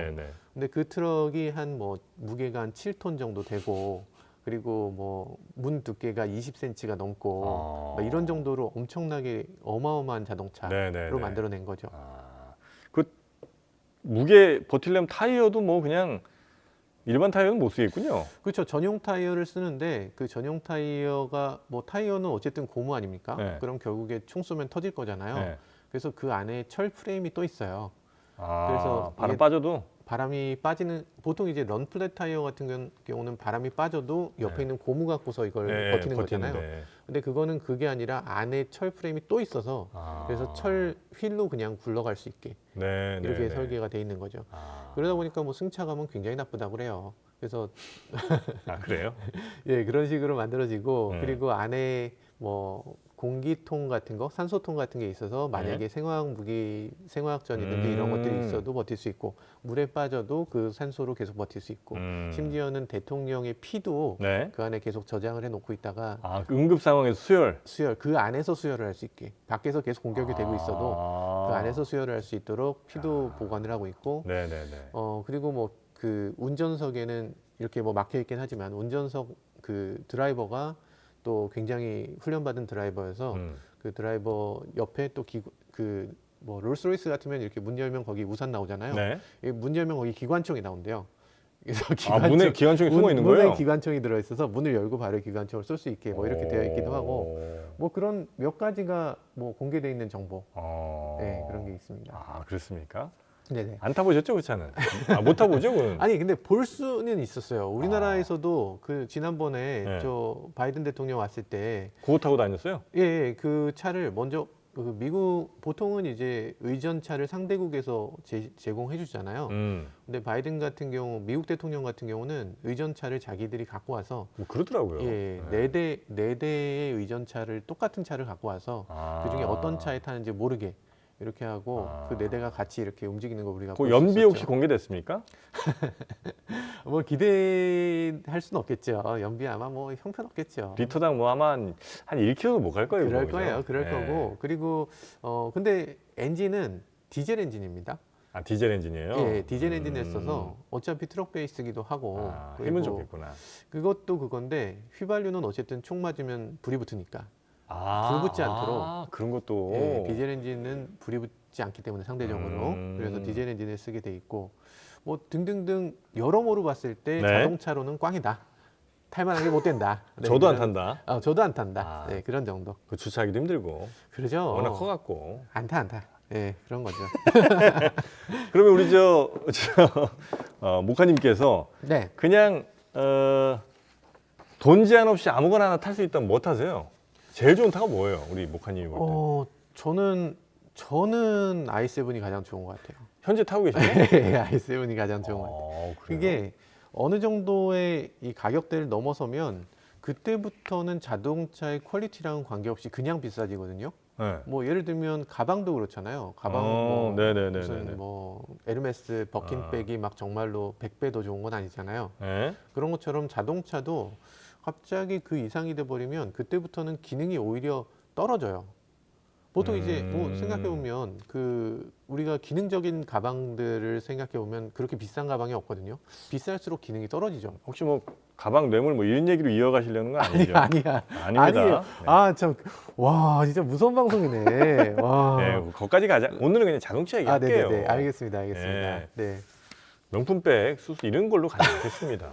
근데 그 트럭이 한 뭐 무게가 한 7톤 정도 되고 그리고 뭐 문 두께가 20cm가 넘고 막 이런 정도로 엄청나게 어마어마한 자동차로 만들어낸 거죠. 그 무게 버틸려면 타이어도 뭐 그냥 일반 타이어는 못 쓰겠군요. 그렇죠. 전용 타이어를 쓰는데 그 전용 타이어가 뭐 타이어는 어쨌든 고무 아닙니까? 네. 그럼 결국에 총 쏘면 터질 거잖아요. 네. 그래서 그 안에 철 프레임이 또 있어요. 그래서 바람 빠져도 바람이 빠지는 보통 이제 런플랫 타이어 같은 경우는 바람이 빠져도 옆에 있는 고무 갖고서 이걸 버티는 거잖아요. 근데 그거는 그게 아니라 안에 철 프레임이 또 있어서 그래서 철 휠로 그냥 굴러갈 수 있게 이렇게 설계가 돼 있는 거죠. 그러다 보니까 뭐 승차감은 굉장히 나쁘다고 그래요. 그래서 그래요? 예, 그런 식으로 만들어지고 그리고 안에 뭐 공기통 같은 거, 산소통 같은 게 있어서 만약에 생화학 무기, 생화학전이든지 이런 것들이 있어도 버틸 수 있고 물에 빠져도 그 산소로 계속 버틸 수 있고 심지어는 대통령의 피도 그 안에 계속 저장을 해놓고 있다가 응급 상황에서 수혈 그 안에서 수혈을 할 수 있게 밖에서 계속 공격이 되고 있어도 그 안에서 수혈을 할 수 있도록 피도 보관을 하고 있고 그리고 뭐 그 운전석에는 이렇게 뭐 막혀 있긴 하지만 운전석 그 드라이버가 또 굉장히 훈련받은 드라이버여서 그 드라이버 옆에 또 그 뭐 롤스로이스 같으면 이렇게 문 열면 거기 우산 나오잖아요. 문 열면 거기 기관총이 나온대요. 그래서 문에 기관총이 숨어 있는 거예요? 문에 기관총이 들어 있어서 문을 열고 바로 기관총을 쏠 수 있게 뭐 이렇게 되어 있기도 하고 뭐 그런 몇 가지가 뭐 공개되어 있는 정보 그런 게 있습니다. 그렇습니까? 네네. 안 타보셨죠, 그 차는? 못 타보죠, 그건? 아니 근데 볼 수는 있었어요. 우리나라에서도 그 지난번에 저 바이든 대통령 왔을 때 그거 타고 다녔어요? 예, 그 차를 먼저 그 미국 보통은 이제 의전차를 상대국에서 제공해 주잖아요. 근데 바이든 같은 경우 미국 대통령 같은 경우는 의전차를 자기들이 갖고 와서 뭐 그러더라고요. 예, 네 대의 의전차를 똑같은 차를 갖고 와서 그 중에 어떤 차에 타는지 모르게 이렇게 하고 그 네 대가 같이 이렇게 움직이는 거 우리가 그 연비 혹시 공개됐습니까? 뭐 기대할 수는 없겠죠. 연비 아마 뭐 형편없겠죠. 리터당 뭐 아마 한 1km도 못 갈 거예요. 그럴 거고. 그리고 근데 엔진은 디젤 엔진입니다. 디젤 엔진이에요? 예, 디젤 엔진을 써서 어차피 트럭 베이스기도 하고 힘은 좋겠구나. 그것도 그건데 휘발유는 어쨌든 총 맞으면 불이 붙으니까 불 붙지 않도록 그런 것도 디젤 엔진은 불이 붙지 않기 때문에 상대적으로 그래서 디젤 엔진을 쓰게 돼 있고 뭐 등등등 여러모로 봤을 때 자동차로는 꽝이다. 탈만하게 못 된다. 저도 안 탄다. 저도 안 탄다. 네, 그런 정도. 그 주차하기도 힘들고. 그러죠. 워낙 커갖고. 안 타. 네, 그런 거죠. 그러면 우리 목사님께서 그냥 돈 제한 없이 아무거나 하나 탈 수 있다면 뭐 타세요? 제일 좋은 차가 뭐예요? 우리 목사님이 볼 때. 저는 i7이 가장 좋은 것 같아요. 현재 타고 계시나요? 네, i7이 가장 좋은 것 같아요. 그게 어느 정도의 이 가격대를 넘어서면 그때부터는 자동차의 퀄리티랑은 관계없이 그냥 비싸지거든요. 네. 뭐 예를 들면 가방도 그렇잖아요. 가방 뭐 무슨 뭐 에르메스 버킨백이 막 정말로 100배 더 좋은 건 아니잖아요. 네. 그런 것처럼 자동차도 갑자기 그 이상이 돼 버리면 그때부터는 기능이 오히려 떨어져요. 보통 이제 뭐 생각해 보면 그 우리가 기능적인 가방들을 생각해 보면 그렇게 비싼 가방이 없거든요. 비쌀수록 기능이 떨어지죠. 혹시 뭐 가방 뇌물 뭐 이런 얘기로 이어가시려는 거 아니죠? 아니야. 아닙니다. 아니에요. 네. 아, 참. 와, 진짜 무서운 방송이네. 와. 네, 거기까지 가자. 오늘은 그냥 자동차 얘기할게요. 네네네. 알겠습니다. 알겠습니다. 네. 명품백, 수수 이런 걸로 가지 않겠습니다.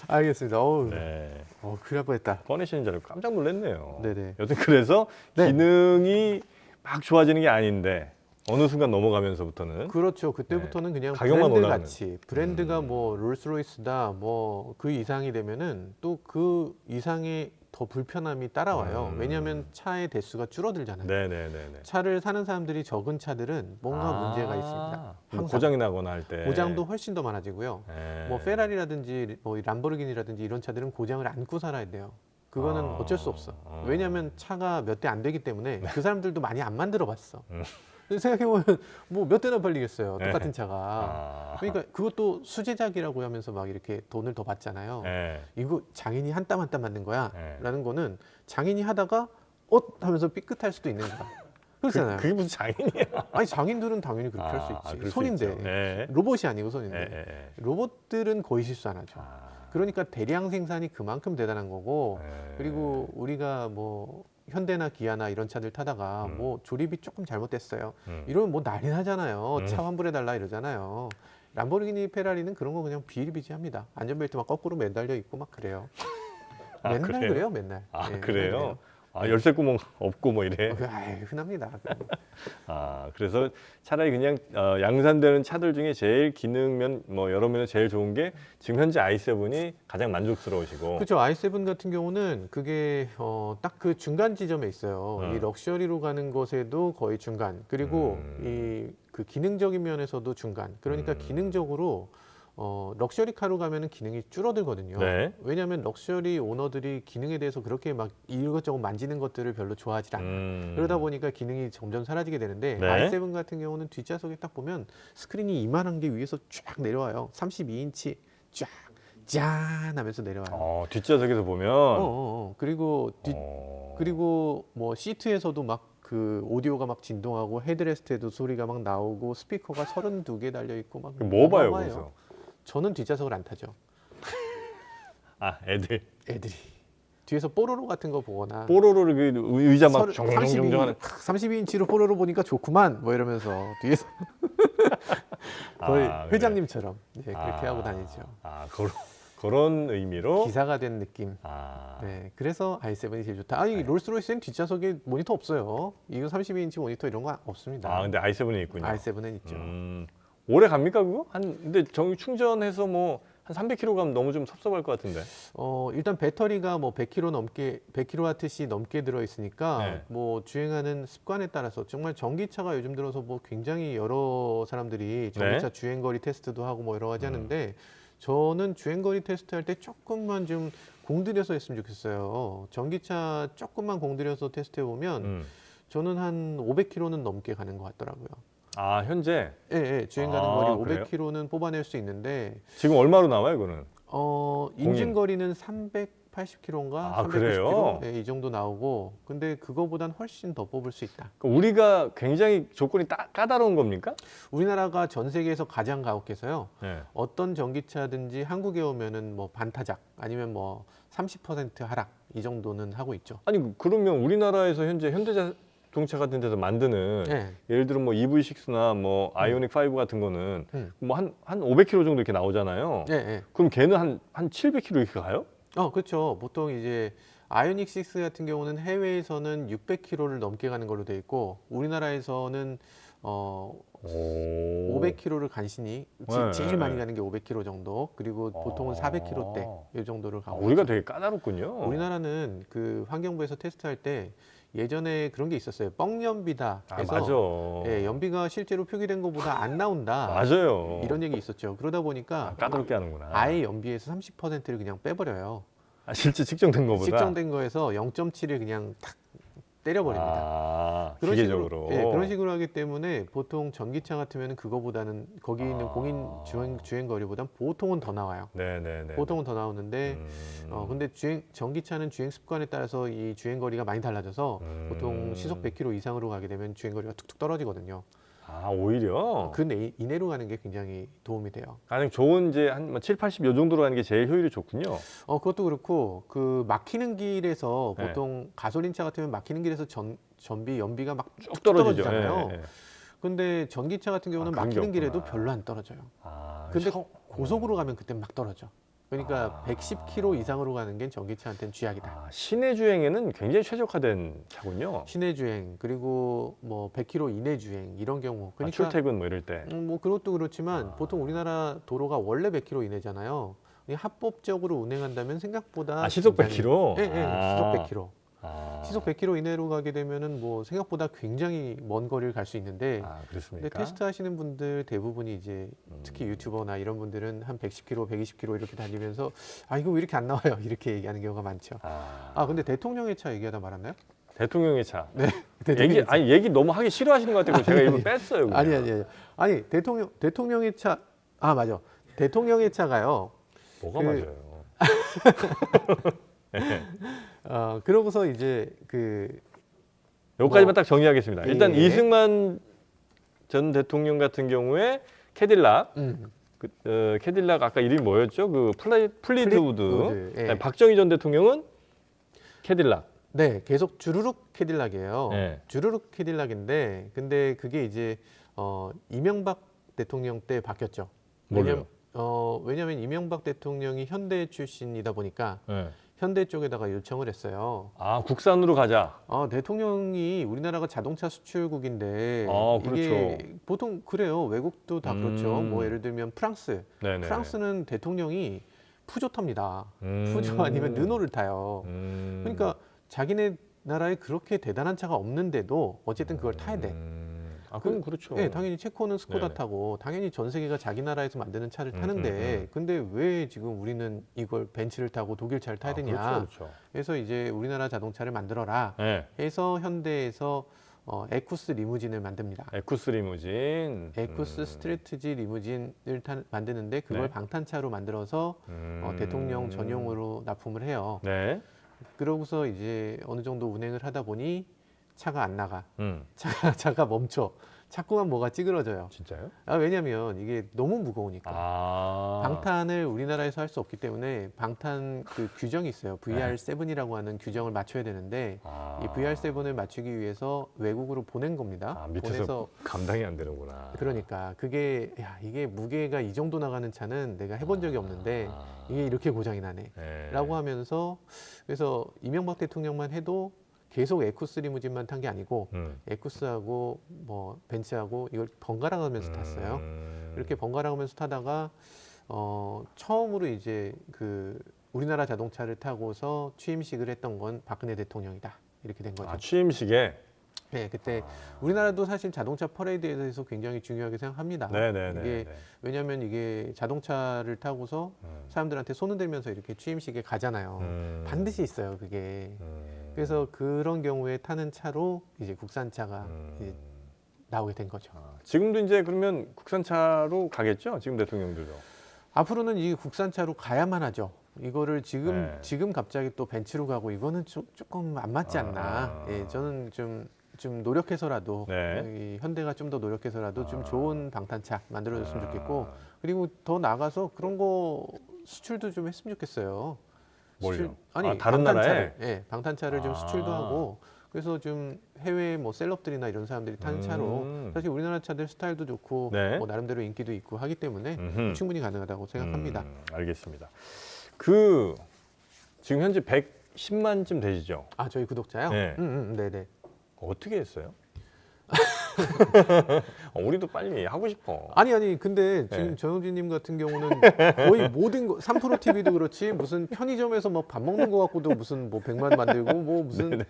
알겠습니다. 어우. 네. 큰일 날 뻔했다. 꺼내시는 줄 알고 깜짝 놀랐네요. 네네. 여튼 그래서 네. 기능이 막 좋아지는 게 아닌데 어느 순간 넘어가면서부터는 그렇죠. 그때부터는 그냥 가격만 브랜드 올라가는. 가치, 브랜드가 뭐 롤스로이스다, 뭐 그 이상이 되면은 또 그 이상의 더 불편함이 따라와요. 왜냐하면 차의 대수가 줄어들잖아요. 네네네네. 차를 사는 사람들이 적은 차들은 뭔가 문제가 있습니다. 뭐 항상. 고장이 나거나 할 때. 고장도 훨씬 더 많아지고요. 네. 뭐 페라리라든지 뭐 람보르기니라든지 이런 차들은 고장을 안고 살아야 돼요. 그거는 어쩔 수 없어. 왜냐하면 차가 몇 대 안 되기 때문에 그 사람들도 많이 안 만들어 봤어. 생각해보면 뭐 몇 대나 팔리겠어요. 똑같은 차가. 그러니까 그것도 수제작이라고 하면서 막 이렇게 돈을 더 받잖아요. 네. 이거 장인이 한 땀 한 땀 만든 거야. 네. 라는 거는 장인이 하다가 하면서 삐끗할 수도 있는 거야. 그렇잖아요. 그게 무슨 장인이야? 아니 장인들은 당연히 그렇게 할 수 있지. 손인데. 네. 로봇이 아니고 손인데. 로봇들은 거의 실수 안 하죠. 그러니까 대량 생산이 그만큼 대단한 거고 그리고 우리가 뭐 현대나 기아나 이런 차들 타다가 뭐 조립이 조금 잘못됐어요. 이러면 뭐 난리 나잖아요. 차 환불해달라 이러잖아요. 람보르기니, 페라리는 그런 거 그냥 비일비재합니다. 안전벨트 막 거꾸로 매달려 있고 막 그래요. 맨날 그래요? 그래요, 맨날. 네, 그래요? 열쇠 구멍 없고 뭐 이래. 흔합니다. 그래서 차라리 그냥 양산되는 차들 중에 제일 기능면 뭐 여러 면에 제일 좋은 게 지금 현재 i7이 가장 만족스러우시고. 그렇죠. i7 같은 경우는 그게 딱 그 중간 지점에 있어요. 이 럭셔리로 가는 것에도 거의 중간. 그리고 이 그 기능적인 면에서도 중간. 그러니까 기능적으로 럭셔리카로 가면은 기능이 줄어들거든요. 네. 왜냐하면 럭셔리 오너들이 기능에 대해서 그렇게 막 이것저것 만지는 것들을 별로 좋아하지 않아요. 그러다 보니까 기능이 점점 사라지게 되는데 네. i7 같은 경우는 뒷좌석에 딱 보면 스크린이 이만한 게 위에서 쫙 내려와요. 32인치 쫙 짠 하면서 내려와요. 뒷좌석에서 보면. 그리고 그리고 뭐 시트에서도 막 그 오디오가 막 진동하고 헤드레스트에도 소리가 막 나오고 스피커가 32개 달려 있고 막 뭐 봐요, 어마어마해요. 거기서? 저는 뒷좌석을 안 타죠. 애들이 뒤에서 뽀로로 같은 거 보거나 뽀로로를 그 의자 막 정정정정하는 32인치로 뽀로로 보니까 좋구만 뭐 이러면서 뒤에서 거의 회장님처럼 그렇게 하고 다니죠. 그런 의미로 기사가 된 느낌. 네, 그래서 i7이 제일 좋다. 아니 롤스로이스는 뒷좌석에 모니터 없어요. 이거 32인치 모니터 이런 거 없습니다. 근데 i7이 있군요. i7은 있죠. 오래 갑니까 그거? 근데 정유 충전해서 뭐 한 300km 가면 너무 좀 섭섭할 것 같은데. 일단 배터리가 뭐 100km 넘게 100kWh 넘게 들어 있으니까 네. 뭐 주행하는 습관에 따라서 정말 전기차가 요즘 들어서 뭐 굉장히 여러 사람들이 전기차 주행거리 테스트도 하고 뭐 여러 가지 하는데 저는 주행거리 테스트할 때 조금만 좀 공들여서 했으면 좋겠어요. 전기차 조금만 공들여서 테스트해 보면 저는 한 500km는 넘게 가는 것 같더라고요. 현재? 예, 주행 가는 거리 그래요? 500km는 뽑아낼 수 있는데 지금 얼마로 나와요, 그거는? 인증 거리는 380km인가 390km 그래요? 네, 이 정도 나오고 근데 그거보단 훨씬 더 뽑을 수 있다. 우리가 굉장히 조건이 까다로운 겁니까? 우리나라가 전 세계에서 가장 가혹해서요. 네. 어떤 전기차든지 한국에 오면은 뭐 반타작 아니면 뭐 30% 하락 이 정도는 하고 있죠. 아니 그러면 우리나라에서 현재 현대자동차 같은 데서 만드는 예를 들어 뭐 EV6나 뭐 아이오닉 5 같은 거는 뭐 한 500km 정도 이렇게 나오잖아요. 그럼 걔는 한 700km 이렇게 가요? 그렇죠. 보통 이제 아이오닉 6 같은 경우는 해외에서는 600km를 넘게 가는 걸로 돼 있고 우리나라에서는 500km를 간신히 제일 많이 가는 게 500km 정도 그리고 보통은 400km대 이 정도를 가고 우리가 되게 까다롭군요. 우리나라는 그 환경부에서 테스트할 때 예전에 그런 게 있었어요. 뻥연비다 해서 맞아. 연비가 실제로 표기된 것보다 안 나온다. 맞아요. 이런 얘기 있었죠. 그러다 보니까 까다롭게 하는구나. 아예 연비에서 30%를 그냥 빼버려요. 실제 측정된 거보다 측정된 거에서 0.7을 그냥 탁 때려버립니다. 그런 기계적으로. 식으로, 예, 그런 식으로 하기 때문에 보통 전기차 같으면 그거보다는 거기 있는 공인 주행 거리보단 보통은 더 나와요. 네네네. 보통은 더 나오는데 근데 전기차는 주행 습관에 따라서 이 주행 거리가 많이 달라져서 보통 시속 100km 이상으로 가게 되면 주행 거리가 툭툭 떨어지거든요. 오히려 그 이내로 가는 게 굉장히 도움이 돼요. 가장 좋은 이제 한 7, 80 요 정도로 가는 게 제일 효율이 좋군요. 그것도 그렇고 그 막히는 길에서 네. 보통 가솔린차 같으면 막히는 길에서 연비가 막 쭉 떨어지죠. 떨어지잖아요. 예, 예. 근데 전기차 같은 경우는 그런 게 막히는 길에도 없구나. 별로 안 떨어져요. 근데 셔- 고속으로 가면 그때 막 떨어져. 그러니까 110km 이상으로 가는 게 전기차한테는 쥐약이다. 시내 주행에는 굉장히 최적화된 차군요. 시내 주행 그리고 뭐 100km 이내 주행 이런 경우 그러니까 출퇴근 뭐 이럴 때. 뭐 그것도 그렇지만 보통 우리나라 도로가 원래 100km 이내잖아요. 합법적으로 운행한다면 생각보다 시속 굉장히- 100km? 예, 시속 100km. 아. 시속 100km 이내로 가게 되면은 뭐 생각보다 굉장히 먼 거리를 갈 수 있는데 그렇습니까? 근데 테스트 하시는 분들 대부분이 이제 특히 유튜버나 이런 분들은 한 110km, 120km 이렇게 다니면서 이거 왜 이렇게 안 나와요? 이렇게 얘기하는 경우가 많죠. 근데 대통령의 차 얘기하다 말았나요? 대통령의 차. 네. 얘기 너무 하기 싫어하시는 것 같아요. 제가 일부러 뺐어요. 그냥. 아니 대통령의 차 맞아. 대통령의 차가요. 뭐가 맞아요? 그러고서 이제 여기까지만 딱 정리하겠습니다. 일단 예. 이승만 전 대통령 같은 경우에 캐딜락, 캐딜락 아까 이름이 뭐였죠? 그 플리드우드. 예. 박정희 전 대통령은 캐딜락. 네, 계속 주르륵 캐딜락이에요. 네. 주르륵 캐딜락인데, 근데 그게 이제 이명박 대통령 때 바뀌었죠. 왜냐면 이명박 대통령이 현대 출신이다 보니까 네. 현대 쪽에다가 요청을 했어요. 국산으로 가자. 대통령이 우리나라가 자동차 수출국인데 그렇죠. 이게 보통 그래요. 외국도 다 그렇죠. 뭐 예를 들면 프랑스. 네네. 프랑스는 대통령이 푸조 탑니다. 푸조 아니면 르노를 타요. 그러니까 자기네 나라에 그렇게 대단한 차가 없는데도 어쨌든 그걸 타야 돼. 그럼 그렇죠. 네, 당연히 체코는 스코다 네네. 타고 당연히 전 세계가 자기 나라에서 만드는 차를 타는데 근데 왜 지금 우리는 이걸 벤츠를 타고 독일 차를 타야 되냐. 그렇죠. 그래서 이제 우리나라 자동차를 만들어라 네. 해서 현대에서 에쿠스 리무진을 만듭니다. 에쿠스 리무진. 에쿠스 스트레트지 리무진을 만드는데 그걸 네. 방탄차로 만들어서 대통령 전용으로 납품을 해요. 네. 그러고서 이제 어느 정도 운행을 하다 보니 차가 안 나가. 음. 차가 멈춰. 자꾸만 뭐가 찌그러져요. 진짜요? 왜냐면 이게 너무 무거우니까. 아. 방탄을 우리나라에서 할 수 없기 때문에 방탄 그 규정이 있어요. VR7이라고 하는 규정을 맞춰야 되는데 이 VR7을 맞추기 위해서 외국으로 보낸 겁니다. 밑에서 보내서 감당이 안 되는구나. 그러니까 그게 이게 무게가 이 정도 나가는 차는 내가 해본 적이 없는데 이게 이렇게 고장이 나네. 네. 라고 하면서 그래서 이명박 대통령만 해도 계속 에쿠스 리무진만 탄 게 아니고 에쿠스하고 뭐 벤츠하고 이걸 번갈아 가면서 탔어요. 이렇게 번갈아 가면서 타다가 처음으로 이제 그 우리나라 자동차를 타고서 취임식을 했던 건 박근혜 대통령이다. 이렇게 된 거죠. 취임식에. 네, 그때 우리나라도 사실 자동차 퍼레이드에 대해서 굉장히 중요하게 생각합니다. 이게 왜냐하면 이게 자동차를 타고서 사람들한테 손 흔들면서 이렇게 취임식에 가잖아요. 반드시 있어요, 그게. 그래서 그런 경우에 타는 차로 이제 국산차가 이제 나오게 된 거죠. 지금도 이제 그러면 국산차로 가겠죠? 지금 대통령들도. 앞으로는 이 국산차로 가야만 하죠. 이거를 지금 갑자기 또 벤츠로 가고 이거는 조금 안 맞지 않나. 예, 저는 좀 노력해서라도 이 현대가 좀 더 노력해서라도 좀 좋은 방탄차 만들어줬으면 좋겠고 그리고 더 나가서 그런 거 수출도 좀 했으면 좋겠어요. 뭘요? 아니 다른 나라에? 예, 방탄차를 좀 수출도 하고 그래서 좀 해외 뭐 셀럽들이나 이런 사람들이 타는 차로 사실 우리나라 차들 스타일도 좋고 뭐 나름대로 인기도 있고 하기 때문에 충분히 가능하다고 생각합니다. 알겠습니다. 지금 현재 110만쯤 되시죠? 저희 구독자요? 네. 네네. 어떻게 했어요? 우리도 빨리 하고 싶어. 아니 근데 지금 정영진님 같은 경우는 거의 모든 거 3프로 TV도 그렇지 무슨 편의점에서 뭐 밥 먹는 거 갖고도 무슨 뭐 100만 만들고 뭐 무슨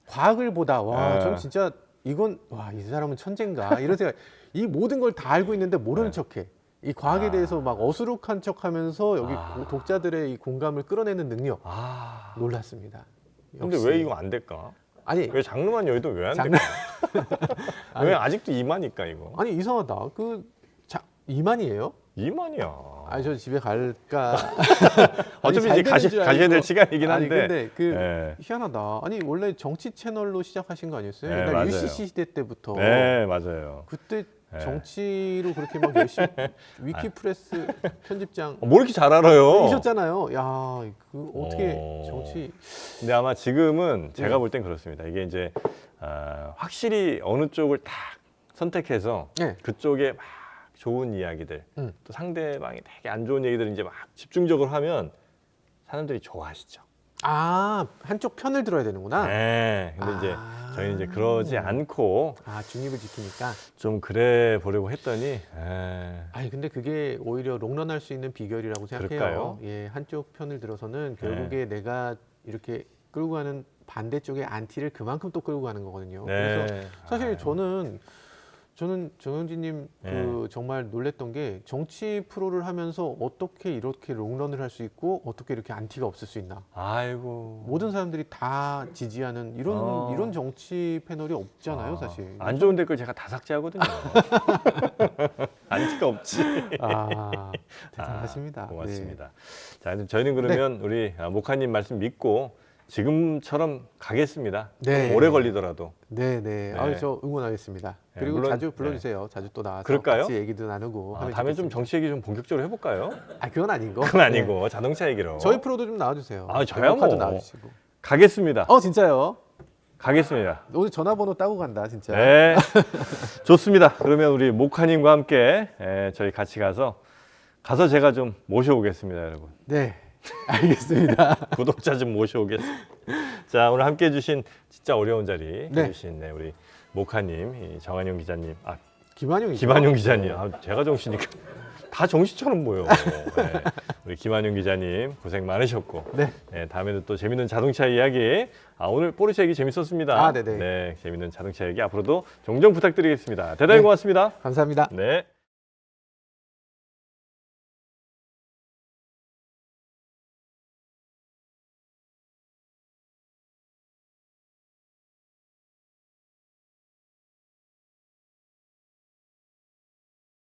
과학을 보다 전 진짜 이건 이 사람은 천재인가 이런 생각 이 모든 걸 다 알고 있는데 모르는 척해. 이 과학에 대해서 막 어수룩한 척하면서 여기 독자들의 이 공감을 끌어내는 능력 놀랐습니다. 근데 왜 이거 안 될까? 아니 왜 장르만 여의도 왜 안 될까? 왜 아직도 2만일까 이거? 아니 이상하다. 2만이에요? 2만이야. 아니 저 집에 갈까? 어차피 이제 가셔야 될 시간이긴 한데. 아니 근데 희한하다. 아니 원래 정치 채널로 시작하신 거 아니었어요? 네, 옛날 맞아요. UCC 시대 때부터. 네 맞아요. 그때 정치로 그렇게 막 열심히 위키프레스 편집장 뭐 이렇게 잘 알아요? 이셨잖아요. 야, 그 어떻게 정치? 근데 아마 지금은 제가 볼 땐 그렇습니다. 이게 이제 확실히 어느 쪽을 딱 선택해서 그쪽에 막 좋은 이야기들, 또 상대방이 되게 안 좋은 얘기들을 이제 막 집중적으로 하면 사람들이 좋아하시죠. 한쪽 편을 들어야 되는구나. 네. 근데 이제 저희는 이제 그러지 않고 중립을 지키니까 좀 그래 보려고 했더니 아니 근데 그게 오히려 롱런할 수 있는 비결이라고 생각해요. 그럴까요? 예, 한쪽 편을 들어서는 결국에 내가 이렇게 끌고 가는 반대쪽의 안티를 그만큼 또 끌고 가는 거거든요. 그래서 사실 저는 정영진님 정말 놀랬던 게 정치 프로를 하면서 어떻게 이렇게 롱런을 할 수 있고 어떻게 이렇게 안티가 없을 수 있나. 아이고. 모든 사람들이 다 지지하는 이런 정치 패널이 없잖아요, 사실. 안 좋은 댓글 제가 다 삭제하거든요. 안티가 없지. 대단하십니다. 고맙습니다. 자, 저희는 그러면 우리 목하님 말씀 믿고 지금처럼 가겠습니다. 좀 오래 걸리더라도. 네네. 저 응원하겠습니다. 그리고 물론, 자주 불러주세요. 자주 또 나와서 그럴까요? 같이 얘기도 나누고. 하면 다음에 좋겠습니다. 좀 정치 얘기 좀 본격적으로 해볼까요? 그건 아닌 거. 그건 아니고 자동차 얘기로. 저희 프로도 좀 나와주세요. 저야 뭐. 나와주시고. 가겠습니다. 진짜요? 가겠습니다. 오늘 전화번호 따고 간다, 진짜. 네. 좋습니다. 그러면 우리 목하님과 함께 저희 같이 가서 제가 좀 모셔오겠습니다, 여러분. 네. 알겠습니다. 구독자 좀 모셔오겠습니다. 자, 오늘 함께 해주신 진짜 어려운 자리 해주신 우리 목하님, 정한용 기자님, 김한용 기자님. 제가 정신이 다 정신처럼 보여. 우리 김한용 기자님 고생 많으셨고, 다음에는 또 재밌는 자동차 이야기. 오늘 포르쉐 얘기 재밌었습니다. 네네. 네, 재밌는 자동차 얘기 앞으로도 종종 부탁드리겠습니다. 대단히 고맙습니다. 감사합니다. 네.